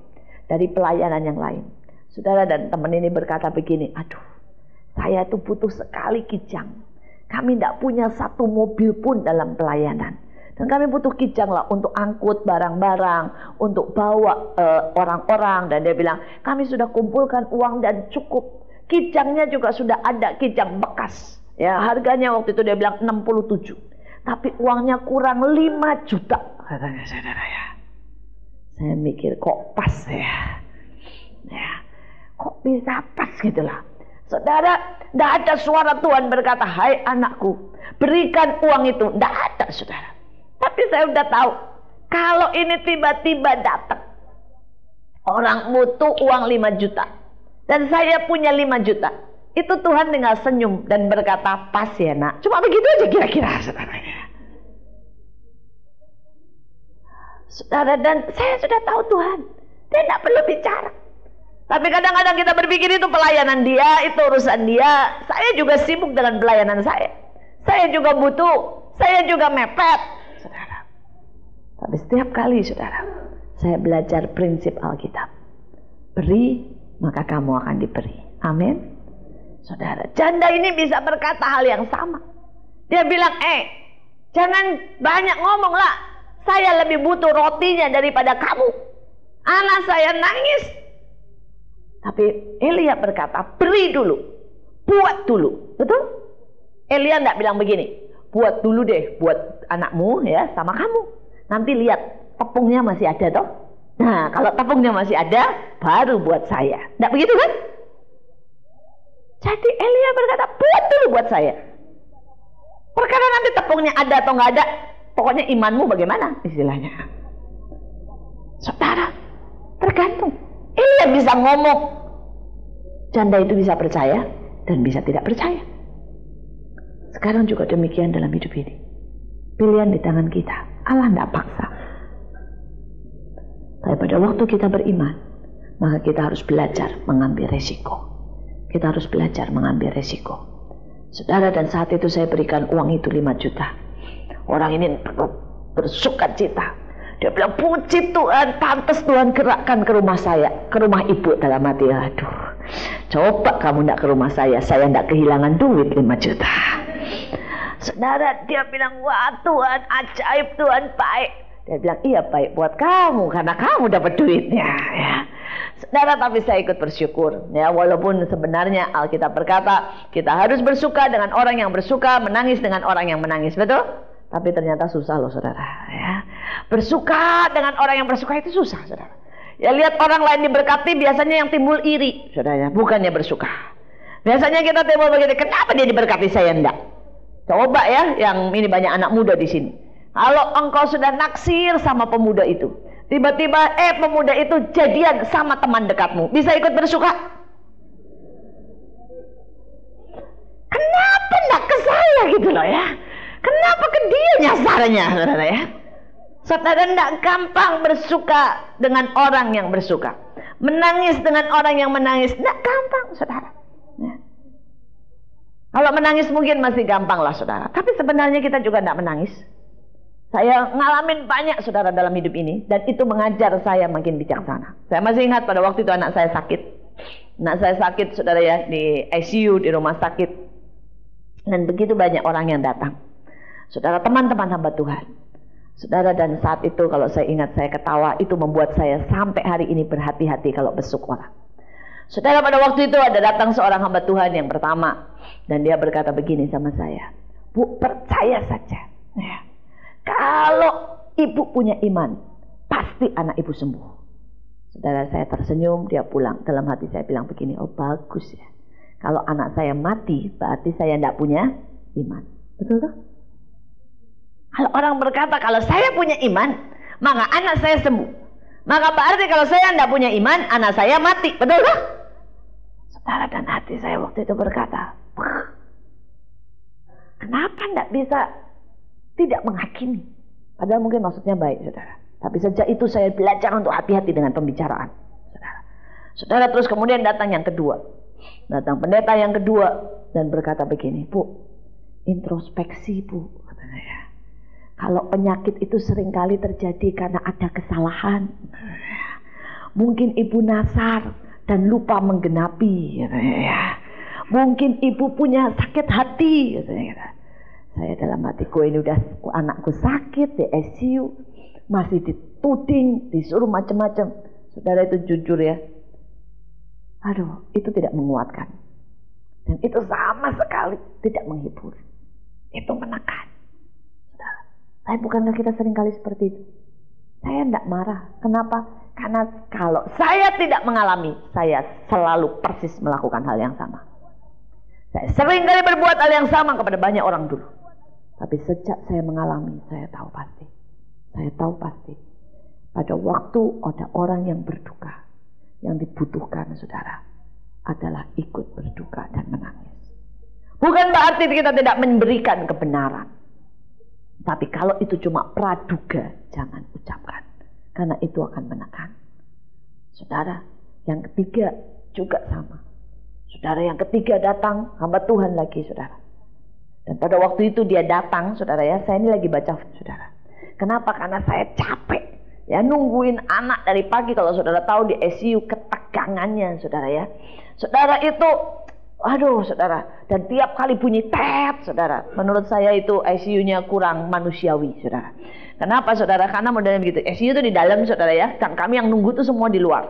Speaker 1: dari pelayanan yang lain. Saudara, dan teman ini berkata begini, aduh, saya tuh butuh sekali kijang. Kami tidak punya 1 mobil pun dalam pelayanan. Dan kami butuh kijang lah untuk angkut barang-barang, untuk bawa orang-orang. Dan dia bilang, kami sudah kumpulkan uang dan cukup. Kijangnya juga sudah ada, kijang bekas. Ya, harganya waktu itu dia bilang 67. Tapi uangnya kurang 5 juta. Katanya saudara ya. Saya mikir kok pas ya. Kok bisa pas gitu lah. Saudara, tidak ada suara Tuhan berkata, hai anakku, berikan uang itu. Tidak ada, saudara. Tapi saya udah tahu, kalau ini tiba-tiba datang, orang butuh uang 5 juta, dan saya punya 5 juta, itu Tuhan tinggal senyum dan berkata, pas ya nak. Cuma begitu aja kira-kira, saudara. Saudara, dan saya sudah tahu Tuhan, dia tidak perlu bicara. Tapi kadang-kadang kita berpikir itu pelayanan dia, itu urusan dia. Saya juga sibuk dengan pelayanan saya. Saya juga butuh, saya juga mepet. Saudara, tapi setiap kali saudara, saya belajar prinsip Alkitab. Beri, maka kamu akan diberi. Amin. Saudara, janda ini bisa berkata hal yang sama. Dia bilang, jangan banyak ngomong lah. Saya lebih butuh rotinya daripada kamu. Anak saya nangis. Tapi Elia berkata, beri dulu. Buat dulu. Betul? Elia tidak bilang begini, buat dulu deh buat anakmu ya sama kamu. Nanti lihat tepungnya masih ada toh. Nah, kalau tepungnya masih ada, baru buat saya. Tidak begitu kan? Jadi Elia berkata, buat dulu buat saya. Perkara nanti tepungnya ada atau nggak ada, pokoknya imanmu bagaimana istilahnya. Saudara, tergantung. Elia bisa ngomong, janda itu bisa percaya dan bisa tidak percaya. Sekarang juga demikian dalam hidup ini. Pilihan di tangan kita. Allah tidak paksa. Tapi pada waktu kita beriman, maka kita harus belajar mengambil resiko. Kita harus belajar mengambil resiko. Saudara, dan saat itu saya berikan uang itu 5 juta. Orang ini bersuka cita. Dia bilang, puji Tuhan, pantas Tuhan gerakkan ke rumah saya. Ke rumah ibu dalam hati. Aduh, coba kamu tidak ke rumah saya tidak kehilangan duit 5 juta. Saudara, dia bilang, wah Tuhan ajaib, Tuhan baik. Dia bilang, iya baik buat kamu karena kamu dapat duitnya. Ya. Saudara, tapi saya ikut bersyukur. Ya, walaupun sebenarnya Alkitab berkata kita harus bersuka dengan orang yang bersuka, menangis dengan orang yang menangis, betul? Tapi ternyata susah loh saudara. Ya. Bersuka dengan orang yang bersuka itu susah, saudara. Ya, lihat orang lain diberkati, biasanya yang timbul iri, saudara. Bukannya bersuka. Biasanya kita timbul begitu, kenapa dia diberkati saya enggak? Coba ya, yang ini banyak anak muda di sini. Kalau engkau sudah naksir sama pemuda itu, tiba-tiba pemuda itu jadian sama teman dekatmu, bisa ikut bersuka? Kenapa enggak ke saya gitu loh ya? Kenapa ke dia nyasarnya, saudara ya? Saudara, enggak gampang bersuka dengan orang yang bersuka. Menangis dengan orang yang menangis enggak gampang, saudara. Ya. Kalau menangis mungkin masih gampang lah, saudara. Tapi sebenarnya kita juga enggak menangis. Saya ngalamin banyak, saudara, dalam hidup ini. Dan itu mengajar saya makin bijaksana. Saya masih ingat pada waktu itu anak saya sakit. Anak saya sakit, saudara ya, di ICU, di rumah sakit. Dan begitu banyak orang yang datang. Saudara, teman-teman hamba Tuhan. Saudara, dan saat itu kalau saya ingat saya ketawa. Itu membuat saya sampai hari ini berhati-hati kalau besuk orang. Saudara, pada waktu itu ada datang seorang hamba Tuhan yang pertama. Dan dia berkata begini sama saya. Bu, percaya saja. Ya. Kalau ibu punya iman, pasti anak ibu sembuh. Saudara, saya tersenyum, dia pulang. Dalam hati saya bilang begini, oh bagus ya. Kalau anak saya mati, berarti saya tidak punya iman. Betul tak? Kalau orang berkata, kalau saya punya iman, maka anak saya sembuh. Maka berarti kalau saya tidak punya iman, anak saya mati. Betul tak? Saudara, dan hati saya waktu itu berkata, kenapa tidak bisa tidak menghakimi? Padahal mungkin maksudnya baik, saudara. Tapi sejak itu saya belajar untuk hati-hati dengan pembicaraan, saudara. Saudara, terus kemudian datang yang kedua. Datang pendeta yang kedua dan berkata begini, Bu, introspeksi Bu, katanya ya. Kalau penyakit itu seringkali terjadi karena ada kesalahan. Mungkin ibu nasar dan lupa menggenapi, katanya ya. Mungkin ibu punya sakit hati, katanya. Saya dalam hatiku, ini udah anakku sakit di ICU, masih dituding, disuruh macam-macam. Saudara, itu jujur ya, aduh, itu tidak menguatkan. Dan itu sama sekali tidak menghibur. Itu menekan. Saudara, saya bukanlah kita seringkali seperti itu. Saya tidak marah. Kenapa? Karena kalau saya tidak mengalami, saya selalu persis melakukan hal yang sama. Saya seringkali berbuat hal yang sama kepada banyak orang dulu. Tapi sejak saya mengalami, saya tahu pasti. Saya tahu pasti. Pada waktu ada orang yang berduka, yang dibutuhkan, saudara, adalah ikut berduka dan menangis. Bukan berarti kita tidak memberikan kebenaran. Tapi kalau itu cuma praduga, jangan ucapkan. Karena itu akan menekan. Saudara, yang ketiga juga sama. Saudara, yang ketiga datang hamba Tuhan lagi, saudara. Dan pada waktu itu dia datang, saudara ya, saya ini lagi baca, saudara. Kenapa? Karena saya capek. Ya, nungguin anak dari pagi. Kalau saudara tahu di ICU ketegangannya, saudara ya. Saudara itu, aduh saudara. Dan tiap kali bunyi tet, saudara. Menurut saya itu ICU-nya kurang manusiawi, saudara. Kenapa, saudara? Karena modelnya begitu. ICU itu di dalam, saudara ya. Dan kami yang nunggu itu semua di luar.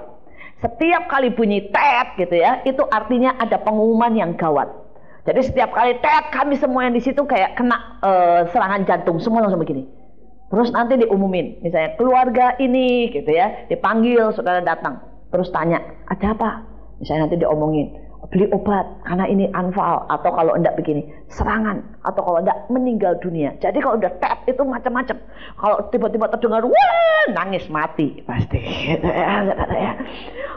Speaker 1: Setiap kali bunyi tet gitu ya, itu artinya ada pengumuman yang gawat. Jadi setiap kali tet, kami semua yang di situ kayak kena serangan jantung, semua langsung begini. Terus nanti diumumin, misalnya keluarga ini gitu ya, dipanggil, saudara datang, terus tanya, ada apa? Misalnya nanti diomongin, beli obat karena ini anfal, atau kalau enggak begini serangan, atau kalau enggak meninggal dunia. Jadi kalau udah tet itu macam-macam. Kalau tiba-tiba terdengar wah nangis mati pasti.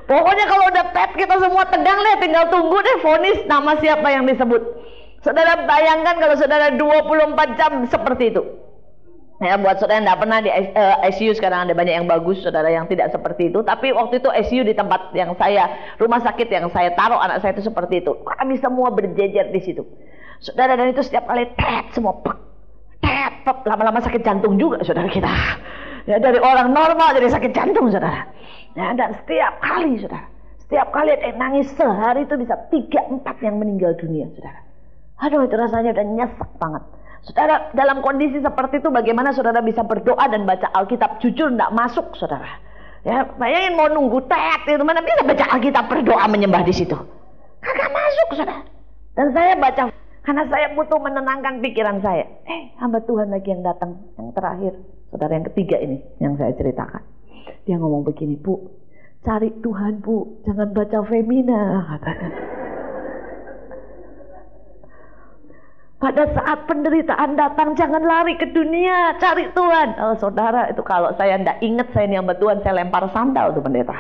Speaker 1: Pokoknya kalau udah tet kita semua tegang deh, tinggal tunggu deh vonis nama siapa yang disebut. Saudara bayangkan kalau saudara 24 jam seperti itu. Ya, buat saudara yang tidak pernah di ICU, sekarang ada banyak yang bagus, saudara yang tidak seperti itu. Tapi waktu itu ICU di tempat yang saya, rumah sakit yang saya taruh anak saya itu seperti itu. Kami semua berjejer di situ, saudara, dan itu setiap kali tet semua pek, tet, pek, lama-lama sakit jantung juga, saudara kita. Ya, dari orang normal jadi sakit jantung, saudara. Ya, dan setiap kali, saudara, setiap kali ada yang nangis sehari itu bisa 3-4 yang meninggal dunia, saudara. Aduh, itu rasanya udah nyesek banget. Saudara, dalam kondisi seperti itu bagaimana saudara bisa berdoa dan baca Alkitab? Jujur tidak masuk, saudara. Ya, bayangin mau nunggu tet itu mana bisa baca Alkitab, berdoa menyembah di situ? Kagak masuk, saudara. Dan saya baca karena saya butuh menenangkan pikiran saya. Hamba Tuhan lagi yang datang, yang terakhir, saudara, yang ketiga ini yang saya ceritakan. Dia ngomong begini, Bu, cari Tuhan, Bu, jangan baca Femina, katanya. Pada saat penderitaan datang, jangan lari ke dunia, cari Tuhan. Oh, saudara, itu kalau saya tidak ingat saya ini hamba Tuhan, saya lempar sandal tuh pendeta.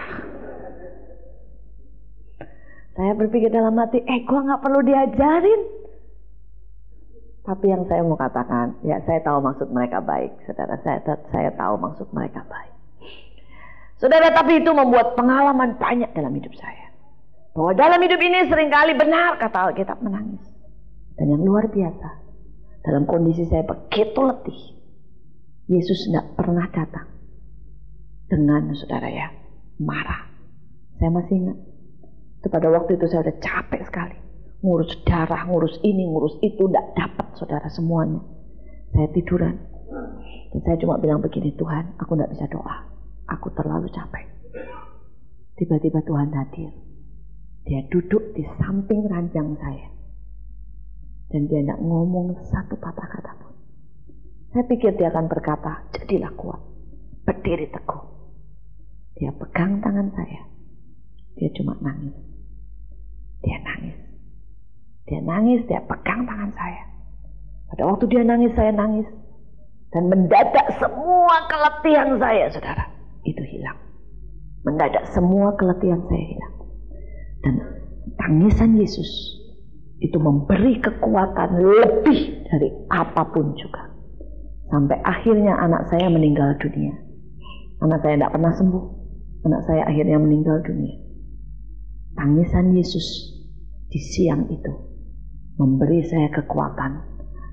Speaker 1: Saya berpikir dalam hati, gua nggak perlu diajarin. Tapi yang saya mau katakan, ya saya tahu maksud mereka baik, saudara. Saya tahu maksud mereka baik, saudara. Tapi itu membuat pengalaman banyak dalam hidup saya. Bahwa dalam hidup ini seringkali benar kata Alkitab menangis. Dan yang luar biasa, dalam kondisi saya begitu letih, Yesus tidak pernah datang dengan, saudara ya, marah. Saya masih ingat, pada waktu itu saya udah capek sekali, ngurus darah, ngurus ini, ngurus itu, tidak dapat, saudara, semuanya. Saya tiduran, dan saya cuma bilang begini, Tuhan, aku tidak bisa doa, aku terlalu capek. Tiba-tiba Tuhan hadir, dia duduk di samping ranjang saya. Dan dia tidak ngomong satu patah kata pun. Saya pikir dia akan berkata, jadilah kuat, berdiri teguh. Dia pegang tangan saya. Dia cuma nangis. Dia nangis. Dia nangis, dia pegang tangan saya. Pada waktu dia nangis, saya nangis. Dan mendadak semua keletihan saya, saudara, itu hilang. Mendadak semua keletihan saya hilang. Dan tangisan Yesus itu memberi kekuatan lebih dari apapun juga. Sampai akhirnya anak saya meninggal dunia. Anak saya tidak pernah sembuh. Anak saya akhirnya meninggal dunia. Tangisan Yesus di siang itu memberi saya kekuatan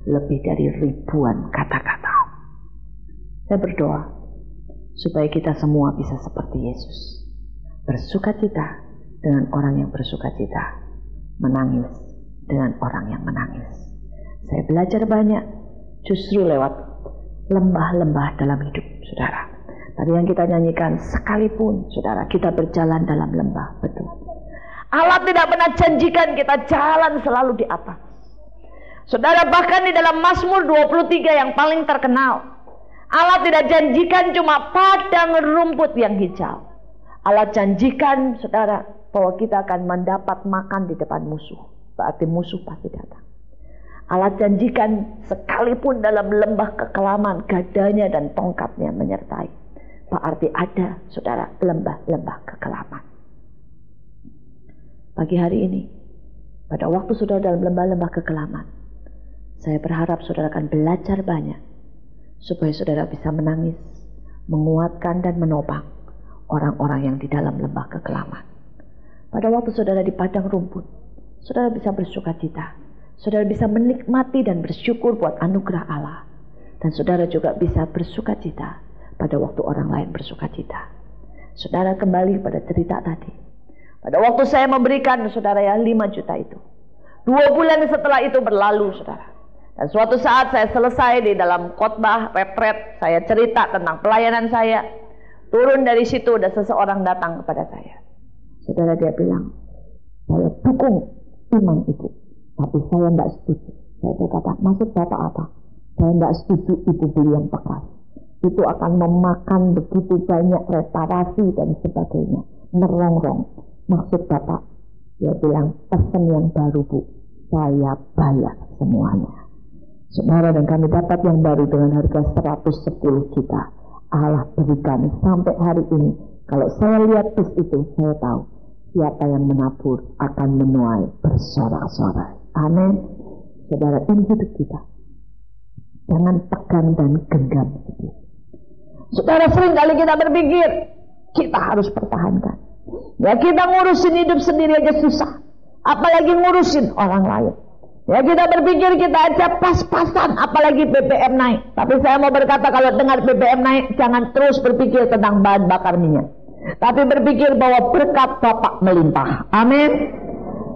Speaker 1: lebih dari ribuan kata-kata. Saya berdoa supaya kita semua bisa seperti Yesus. Bersukacita dengan orang yang bersukacita. Menangis dengan orang yang menangis. Saya belajar banyak justru lewat lembah-lembah dalam hidup, saudara. Tadi yang kita nyanyikan, sekalipun, saudara, kita berjalan dalam lembah, betul. Allah tidak pernah janjikan kita jalan selalu di atas. Saudara, bahkan di dalam Mazmur 23 yang paling terkenal, Allah tidak janjikan cuma padang rumput yang hijau. Allah janjikan, saudara, bahwa kita akan mendapat makan di depan musuh. Berarti musuh pasti datang. Allah janjikan sekalipun dalam lembah kekelaman, gadanya dan tongkatnya menyertai. Berarti ada, saudara, lembah-lembah kekelaman. Pagi hari ini, pada waktu saudara dalam lembah-lembah kekelaman, saya berharap saudara akan belajar banyak, supaya saudara bisa menangis, menguatkan dan menopang orang-orang yang di dalam lembah kekelaman. Pada waktu saudara di padang rumput, saudara bisa bersukacita. Saudara bisa menikmati dan bersyukur buat anugerah Allah. Dan saudara juga bisa bersukacita pada waktu orang lain bersukacita. Saudara kembali pada cerita tadi. Pada waktu saya memberikan, saudara ya, 5 juta itu. 2 bulan setelah itu berlalu, saudara. Dan suatu saat saya selesai di dalam khotbah retret, saya cerita tentang pelayanan saya. Turun dari situ, ada seseorang datang kepada saya. Saudara, dia bilang, saya dukung iman ibu, tapi saya tidak setuju. Saya berkata, maksud bapak apa? Saya tidak setuju ibu beli yang bekas. Itu akan memakan begitu banyak reparasi dan sebagainya, merongrong. Maksud bapak, Dia bilang, pesen yang baru Bu, saya bayar semuanya. Saudara, dan kami dapat yang baru dengan harga 110 juta. Allah berikan sampai hari ini. Kalau saya lihat tus itu, saya tahu siapa yang menabur akan menuai bersorak-sorai. Amin. Saudara, ini hidup kita. Jangan tegang dan genggam. Saudara, sering kali kita berpikir kita harus pertahankan. Ya, kita ngurusin hidup sendiri aja susah, apalagi ngurusin orang lain. Ya, kita berpikir kita aja pas-pasan, apalagi BBM naik. Tapi saya mau berkata, kalau dengar BBM naik, jangan terus berpikir tentang bahan bakar minyak, tapi berpikir bahwa berkat Bapak melimpah. Amin.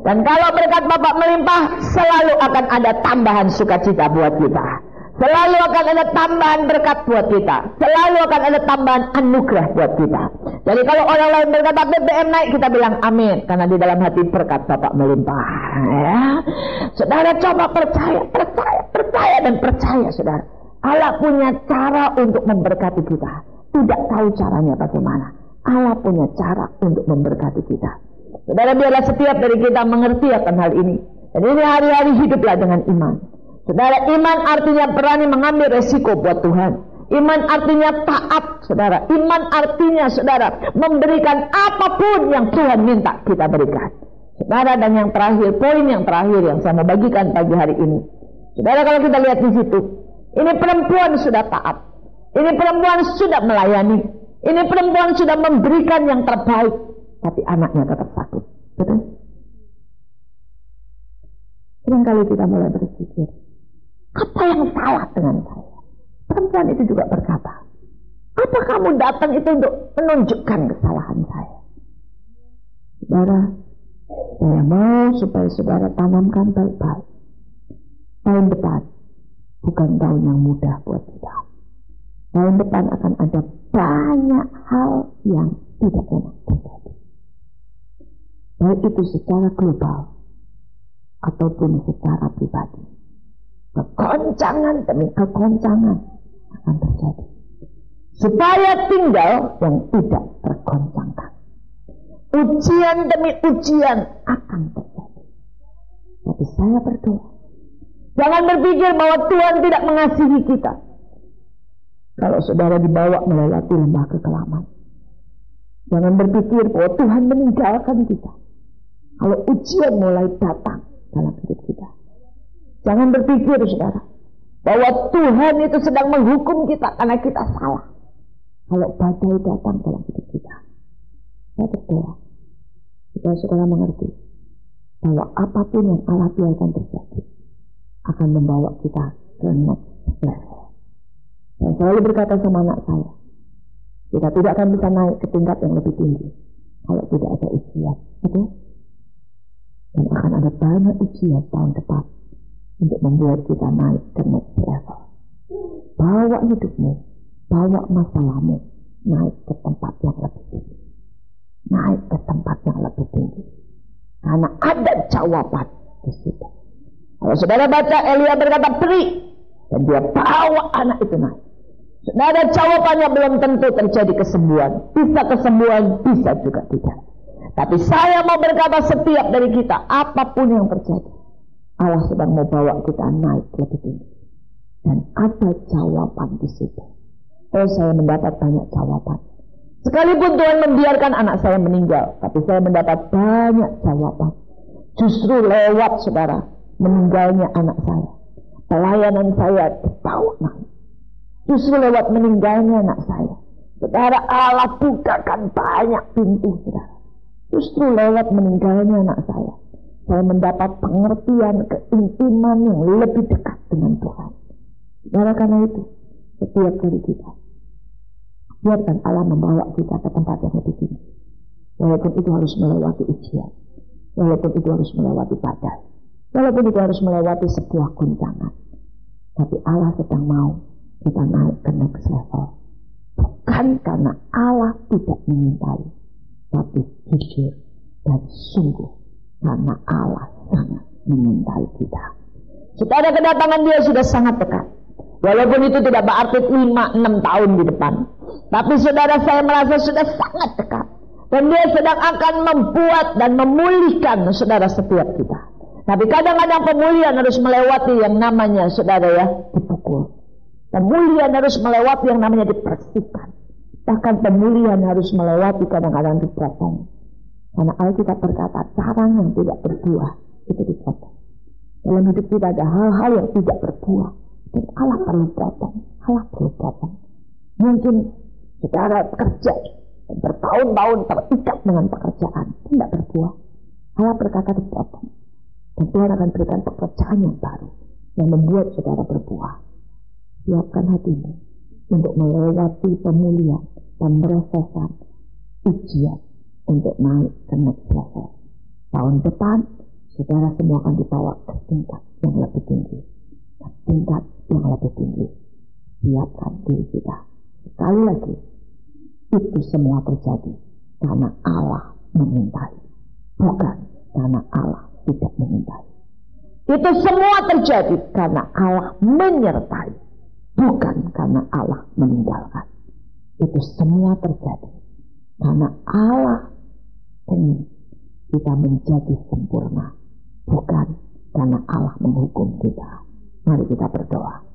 Speaker 1: Dan kalau berkat Bapak melimpah, selalu akan ada tambahan sukacita buat kita. Selalu akan ada tambahan berkat buat kita. Selalu akan ada tambahan anugerah buat kita. Jadi kalau orang lain berkata BBM naik, kita bilang amin. Karena di dalam hati berkat Bapak melimpah. Ya. Saudara, coba percaya dan percaya, saudara. Allah punya cara untuk memberkati kita. Tidak tahu caranya bagaimana. Allah punya cara untuk memberkati kita. Saudara, biarlah setiap dari kita mengerti akan hal ini. Dan ini hari-hari hiduplah dengan iman. Saudara, iman artinya berani mengambil resiko buat Tuhan. Iman artinya taat, saudara. Iman artinya, saudara, memberikan apapun yang Tuhan minta kita berikan. Saudara, dan yang terakhir, poin yang terakhir yang saya mau bagikan pagi hari ini. Saudara, kalau kita lihat di situ, ini perempuan sudah taat. Ini perempuan sudah melayani. Ini perempuan sudah memberikan yang terbaik. Tapi anaknya tetap sakit. Betul? Seringkali kita mulai berpikir, apa yang salah dengan saya? Perempuan itu juga berkata, apa kamu datang itu untuk menunjukkan kesalahan saya? Saudara, saya mau supaya saudara tanamkan baik-baik. Tahun depan bukan tahun yang mudah buat kita. Tahun depan akan ada banyak hal yang tidak enak terjadi. Baik itu secara global ataupun secara pribadi. Kegoncangan demi kegoncangan akan terjadi. Supaya tinggal yang tidak tergoncangkan. Ujian demi ujian akan terjadi. Tapi saya berdoa, jangan berpikir bahwa Tuhan tidak mengasihi kita. Kalau saudara dibawa melewati lembah kekelaman, jangan berpikir bahwa Tuhan meninggalkan kita. Kalau ujian mulai datang dalam hidup kita, jangan berpikir, saudara, bahwa Tuhan itu sedang menghukum kita karena kita salah. Kalau badai datang dalam hidup kita, saya berdoa supaya saudara mengerti bahwa apapun yang Allah biarkan terjadi akan membawa kita ke next level. Dan saya selalu berkata sama anak saya, kita tidak akan bisa naik ke tingkat yang lebih tinggi kalau tidak ada ujian. Betul? Dan akan ada banyak ujian tahun depan untuk membuat kita naik ke next level. Bawa hidupmu, bawa masalahmu naik ke tempat yang lebih tinggi. Naik ke tempat yang lebih tinggi. Karena ada jawaban di situ. Kalau saudara baca, Elia berkata beri, dan dia bawa anak itu naik. Saudara, jawabannya belum tentu terjadi kesembuhan. Bisa kesembuhan, bisa juga tidak. Tapi saya mau berkata, setiap dari kita, apapun yang terjadi, Allah sedang mau bawa kita naik lebih tinggi. Dan ada jawaban di situ. Oh, saya mendapat banyak jawaban. Sekalipun Tuhan membiarkan anak saya meninggal, tapi saya mendapat banyak jawaban. Justru lewat, saudara, meninggalnya anak saya, pelayanan saya dibawa naik. Justru lewat meninggalnya anak saya, saudara, Allah bukakan banyak pintu, saudara. Justru lewat meninggalnya anak saya mendapat pengertian, keintiman yang lebih dekat dengan Tuhan. Saudara, karena itu, setiap kali kita, biarkan Allah membawa kita ke tempat yang lebih tinggi. Walaupun itu harus melewati ujian, walaupun itu harus melewati badai, walaupun itu harus melewati sebuah guncangan. Tapi Allah sedang mau kita naik ke next level. Bukan karena Allah tidak menyintai, tapi jujur dan sungguh karena Allah sangat menyintai kita. Saudara, kedatangan Dia sudah sangat dekat. Walaupun itu tidak berarti 5-6 tahun di depan, tapi saudara, saya merasa sudah sangat dekat. Dan dia sedang akan membuat dan memulihkan saudara setiap kita. Tapi kadang-kadang pemulihan harus melewati yang namanya saudara ya dipukul. Pemulihan harus melewati yang namanya dipersihkan. Bahkan pemulihan harus melewati kadang-kadang dipotong. Karena Alkitab berkata carang yang tidak berbuah itu dipotong. Dalam hidup kita ada hal-hal yang tidak berbuah. Dan Allah perlu potong. Allah perlu potong. Mungkin saudara kerja bertahun-tahun terikat dengan pekerjaan tidak berbuah. Allah berkata dipotong. Dan Tuhan akan berikan pekerjaan yang baru yang membuat saudara berbuah. Siapkan hatimu untuk melewati pemulihan dan mereseskan ujian untuk naik ke next level. Tahun depan saudara semua akan dibawa ke tingkat yang lebih tinggi. Ke tingkat yang lebih tinggi. Siapkan diri kita. Sekali lagi, itu semua terjadi karena Allah mengintai, bukan karena Allah tidak mengintai. Itu semua terjadi karena Allah menyertai, bukan karena Allah meninggalkan. Itu semua terjadi karena Allah ingin kita menjadi sempurna, bukan karena Allah menghukum kita. Mari kita berdoa.